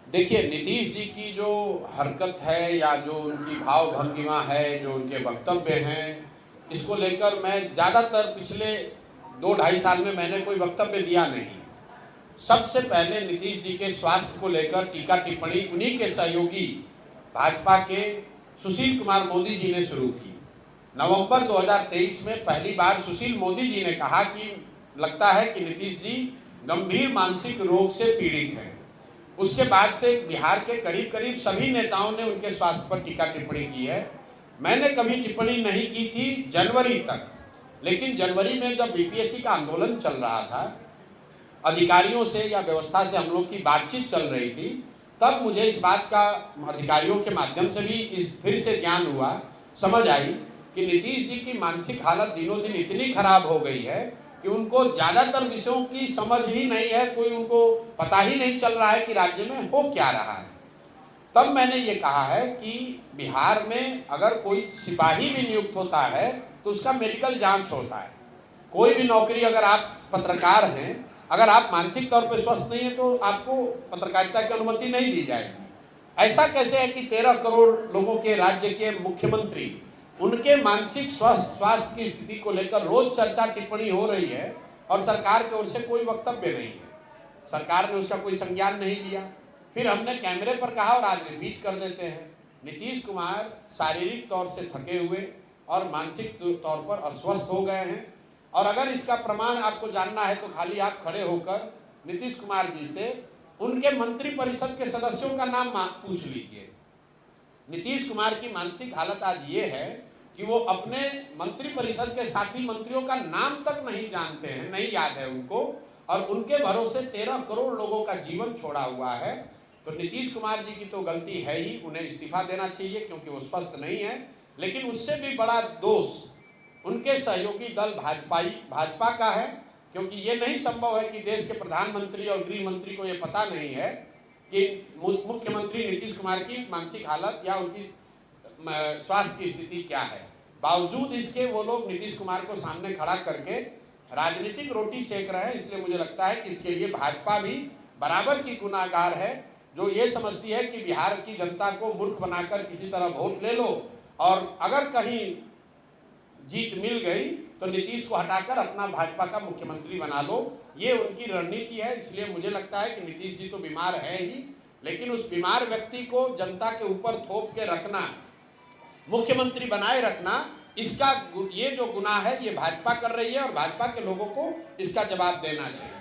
देखिए, नीतीश जी की जो हरकत है या जो उनकी भाव भंगिमा है, जो उनके वक्तव्य हैं, इसको लेकर मैं ज़्यादातर पिछले 2 ढाई साल में मैंने कोई वक्तव्य दिया नहीं। सबसे पहले नीतीश जी के स्वास्थ्य को लेकर टीका टिप्पणी उन्हीं के सहयोगी भाजपा के सुशील कुमार मोदी जी ने शुरू की। नवंबर 2023 में पहली बार सुशील मोदी जी ने कहा कि लगता है कि नीतीश जी गंभीर मानसिक रोग से पीड़ित हैं। उसके बाद से बिहार के करीब करीब सभी नेताओं ने उनके स्वास्थ्य पर टीका टिप्पणी की है। मैंने कभी टिप्पणी नहीं की थी जनवरी तक, लेकिन जनवरी में जब बीपीएससी का आंदोलन चल रहा था, अधिकारियों से या व्यवस्था से हम लोग की बातचीत चल रही थी, तब मुझे इस बात का अधिकारियों के माध्यम से भी इस फिर से ज्ञान हुआ, समझ आई कि नीतीश जी की मानसिक हालत दिनों दिन इतनी खराब हो गई है कि उनको ज़्यादातर विषयों की समझ ही नहीं है, कोई उनको पता ही नहीं चल रहा है कि राज्य में हो क्या रहा है। तब मैंने ये कहा है कि बिहार में अगर कोई सिपाही भी नियुक्त होता है तो उसका मेडिकल जांच होता है। कोई भी नौकरी, अगर आप पत्रकार हैं, अगर आप मानसिक तौर पर स्वस्थ नहीं है तो आपको पत्रकारिता की अनुमति नहीं दी जाएगी। ऐसा कैसे है कि 13 करोड़ लोगों के राज्य के मुख्यमंत्री, उनके मानसिक स्वास्थ्य की स्थिति को लेकर रोज चर्चा टिप्पणी हो रही है और सरकार की ओर से कोई वक्तव्य नहीं है, सरकार ने उसका कोई संज्ञान नहीं लिया। फिर हमने कैमरे पर कहा और आज रिपीट कर देते हैं, नीतीश कुमार शारीरिक तौर से थके हुए और मानसिक तौर पर अस्वस्थ हो गए हैं। और अगर इसका प्रमाण आपको जानना है तो खाली आप खड़े होकर नीतीश कुमार जी से उनके मंत्रिपरिषद के सदस्यों का नाम पूछ लीजिए। नीतीश कुमार की मानसिक हालत आज ये है कि वो अपने मंत्रिपरिषद के साथी मंत्रियों का नाम तक नहीं जानते हैं, नहीं याद है उनको, और उनके भरोसे 13 करोड़ लोगों का जीवन छोड़ा हुआ है। तो नीतीश कुमार जी की तो गलती है ही, उन्हें इस्तीफा देना चाहिए क्योंकि वो स्वस्थ नहीं है। लेकिन उससे भी बड़ा दोष उनके सहयोगी दल भाजपा का है, क्योंकि ये नहीं संभव है कि देश के प्रधानमंत्री और गृह मंत्री को ये पता नहीं है कि मुख्यमंत्री नीतीश कुमार की मानसिक हालत या उनकी स्वास्थ्य की स्थिति क्या है। बावजूद इसके वो लोग नीतीश कुमार को सामने खड़ा करके राजनीतिक रोटी सेक रहे हैं। इसलिए मुझे लगता है कि इसके लिए भाजपा भी बराबर की गुनाहगार है, जो ये समझती है कि बिहार की जनता को मूर्ख बनाकर किसी तरह वोट ले लो और अगर कहीं जीत मिल गई तो नीतीश को हटाकर अपना भाजपा का मुख्यमंत्री बना लो। ये उनकी रणनीति है। इसलिए मुझे लगता है कि नीतीश जी तो बीमार है ही, लेकिन उस बीमार व्यक्ति को जनता के ऊपर थोप के रखना, मुख्यमंत्री बनाए रखना, इसका ये जो गुनाह है ये भाजपा कर रही है और भाजपा के लोगों को इसका जवाब देना चाहिए।